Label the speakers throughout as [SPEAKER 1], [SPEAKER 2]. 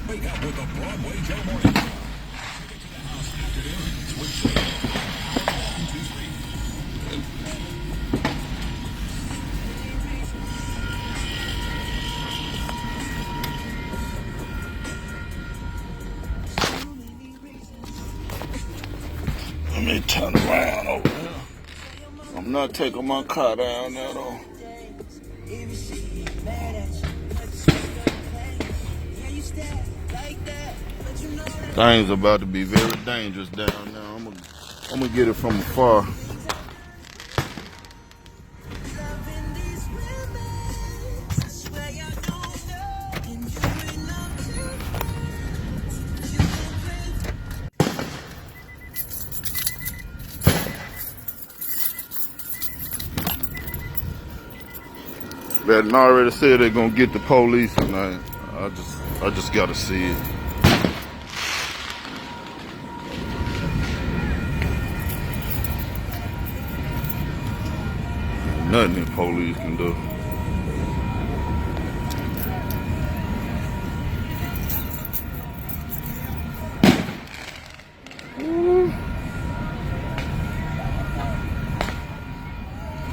[SPEAKER 1] Wake up with the Broadway Joe Morning.
[SPEAKER 2] Let me turn around over here. I'm not taking my car down there though. Things about to be very dangerous down there. I'm gonna get it from afar. They already said they're gonna get the police tonight. I just gotta see it. Nothing the police can do.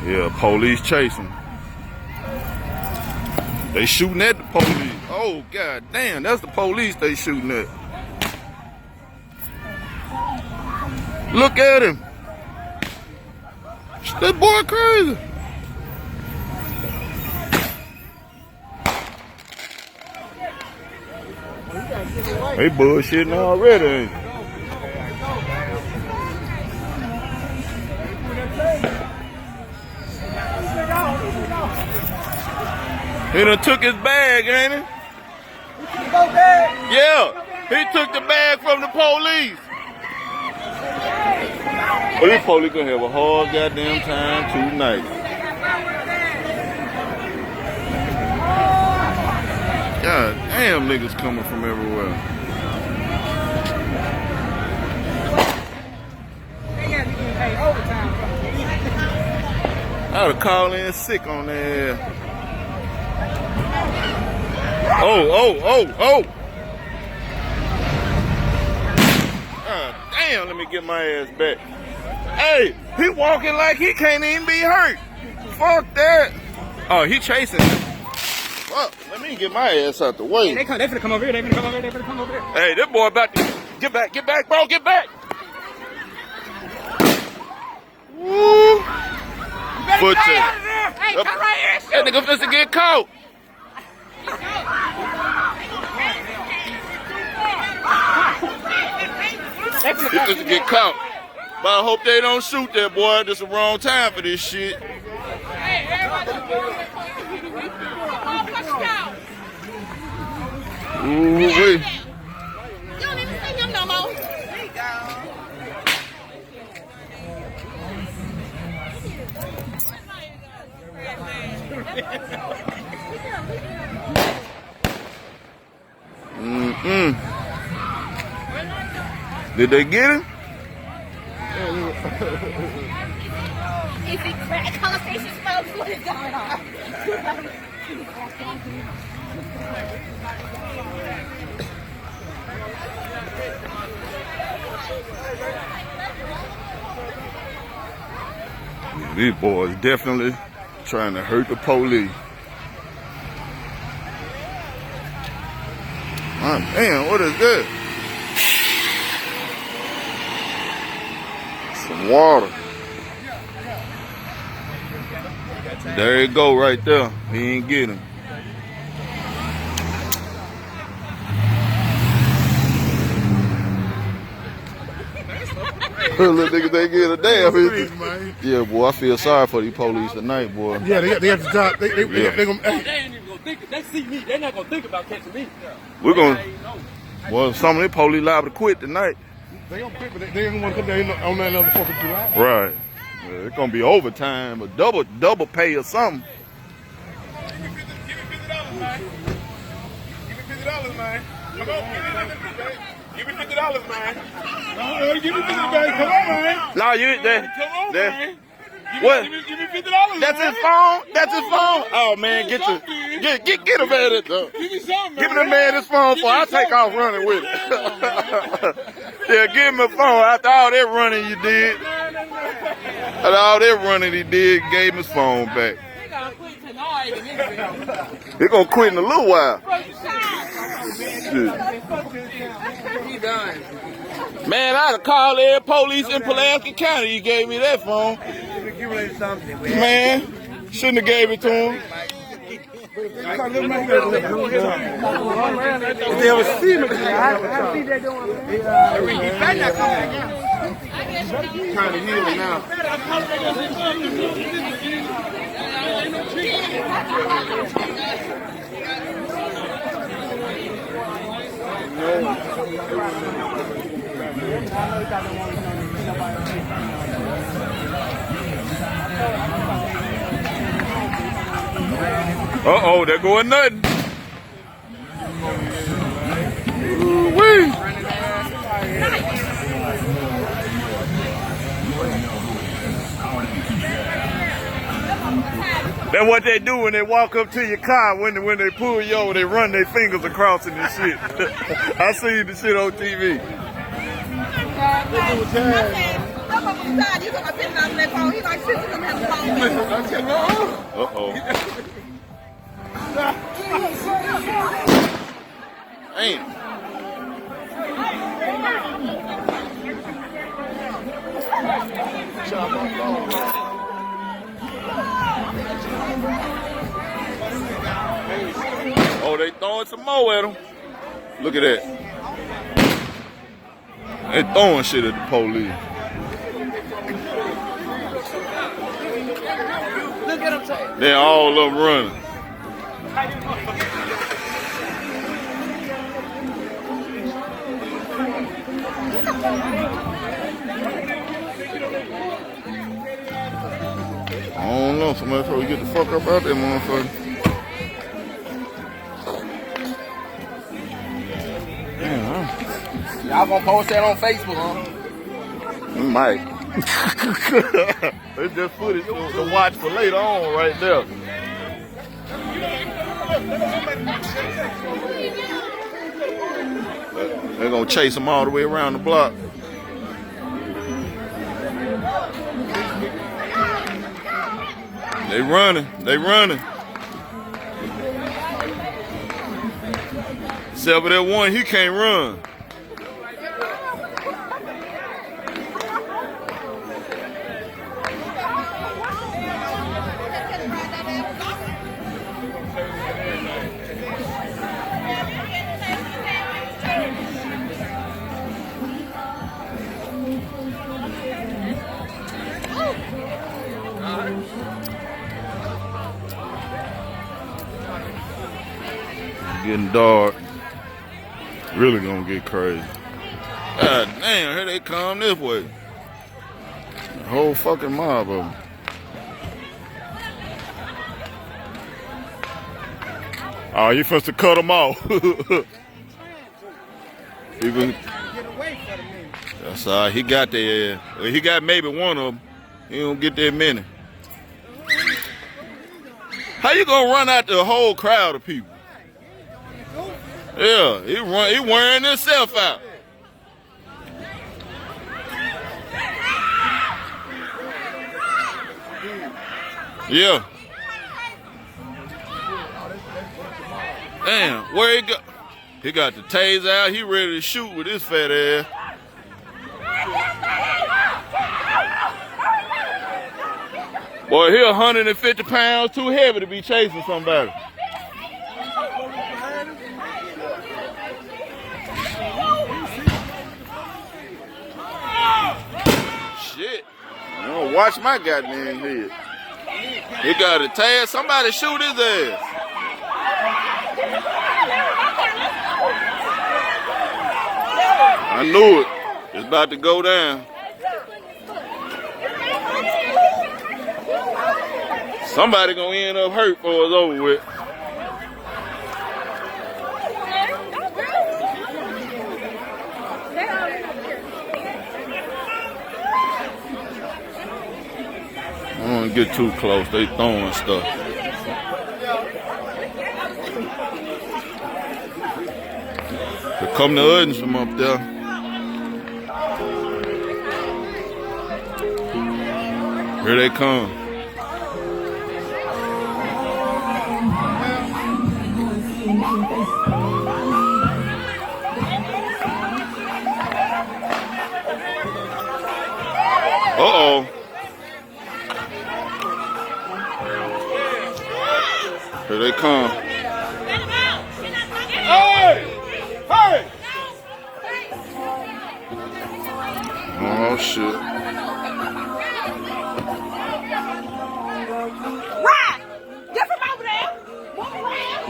[SPEAKER 2] Yeah, police chasing. They shooting at the police. Oh, god damn, that's the police they shooting at. Look at him. That boy crazy. They bullshitting already, ain't they? He done took his bag, ain't he? Yeah, he took the bag from the police. Well, this police gonna have a hard goddamn time tonight. God damn, niggas coming from everywhere. I ought to call in sick on there. Oh. God damn, let me get my ass back. Hey, he walking like he can't even be hurt. Fuck that. Oh, he chasing me. Fuck, let me get my ass out the way.
[SPEAKER 3] They finna come over here, they finna come over here.
[SPEAKER 2] Hey, this boy about to get back, bro, get back. Woo. Foot check.
[SPEAKER 3] Hey, come right here.
[SPEAKER 2] That nigga finna get caught. He finna get caught. But I hope they don't shoot that boy. This is the wrong time for this shit. Ooh, wait.
[SPEAKER 4] You don't even see him no more. There you go.
[SPEAKER 2] Did they get him?
[SPEAKER 4] If he crack conversation smoke, what is going on?
[SPEAKER 2] These boys definitely trying to hurt the police. Oh, damn, what is that? Some water. There you go right there. He ain't get him. Little niggas ain't getting a damn. Yeah, boy, I feel sorry for these police tonight, boy.
[SPEAKER 5] Yeah, they got the job. They gonna.
[SPEAKER 3] They ain't even gonna think. They see me. They're not gonna think about catching me.
[SPEAKER 2] We're gonna. Well, some of them police liable to quit tonight.
[SPEAKER 5] They gonna quit, but they ain't gonna come down on that another 4th of July.
[SPEAKER 2] Right. Yeah, it's gonna be overtime, or double pay or something.
[SPEAKER 5] Give me $50, man. Give me $50, man. Come on, give me $50, man. No, give me $50, man. Come on, man.
[SPEAKER 2] No, you
[SPEAKER 5] Come on, man.
[SPEAKER 2] What?
[SPEAKER 5] Give me $50.
[SPEAKER 2] That's his phone? That's his phone? Oh man, get him man it though.
[SPEAKER 5] Give me something,
[SPEAKER 2] Give the man his phone for I'll take off running with it. Yeah, give him a phone. After all that running you did. After all that running he did, gave him his phone back.
[SPEAKER 3] They gonna quit tonight and everything.
[SPEAKER 2] He gonna quit in a little while. Shit.
[SPEAKER 3] He done.
[SPEAKER 2] Man, I'd have called every police in Pulaski County. He gave me that phone. Man, shouldn't have gave it to him.
[SPEAKER 6] If they ever see me, I see they doing it. He better not come back out. Trying to heal him now.
[SPEAKER 2] Uh-oh, there going nothing. Ooh-wee. That's what they do when they walk up to your car. When they pull you over, they run their fingers across it and shit. I seen the shit on TV. Uh-oh. Damn. Oh, they throwing some more at him. Look at that. They throwing shit at the police.
[SPEAKER 3] Look at him say.
[SPEAKER 2] They all up running. I don't know. Somebody told you get the fuck up out there, motherfucker.
[SPEAKER 3] Y'all gonna post that on Facebook, huh?
[SPEAKER 2] We might. It's just footage to watch for later on right there. They're gonna chase them all the way around the block. They running. They running. Except for that one, he can't run. Getting dark. Really gonna get crazy. God damn, here they come this way. The whole fucking mob of them. Oh, you supposed to cut them off. That's all right. He got their ass. Well, he got maybe one of them. He don't get that many. How you gonna run out the whole crowd of people? Yeah, he wearing himself out. Yeah. Damn, where he go? He got the taser out. He ready to shoot with his fat ass. Boy, he 150 pounds too heavy to be chasing somebody. Shit. You don't watch my goddamn head. He got a tag. Somebody shoot his ass. I knew it. It's about to go down. Somebody gonna end up hurt before it's over with. don't get too close. They throwing stuff. Here come the others from up there. Here they come. Uh-oh. Here they come.
[SPEAKER 5] Hey! Hey!
[SPEAKER 2] Oh, shit.
[SPEAKER 4] Right! Get from over there! Move around!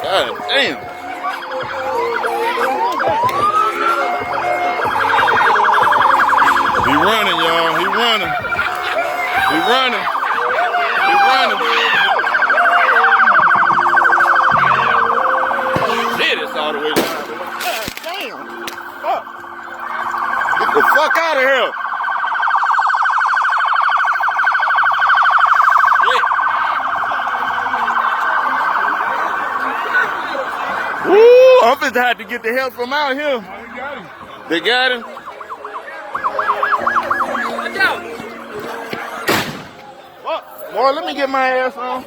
[SPEAKER 2] God damn. He running, y'all. He running. He running. He running. Shit, it's all the way down. God damn. Fuck. Get the fuck out of here. Woo! I'm just had to get the help from out here. They got him.
[SPEAKER 3] Watch out.
[SPEAKER 2] Fuck. Boy, let me get my ass on.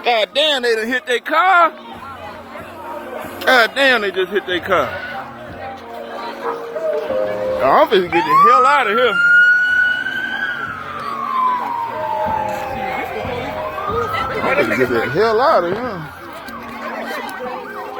[SPEAKER 2] God damn, they done hit their car. God damn, they just hit their car. I'm finna get the hell out of here. I'm finna get the hell out of here.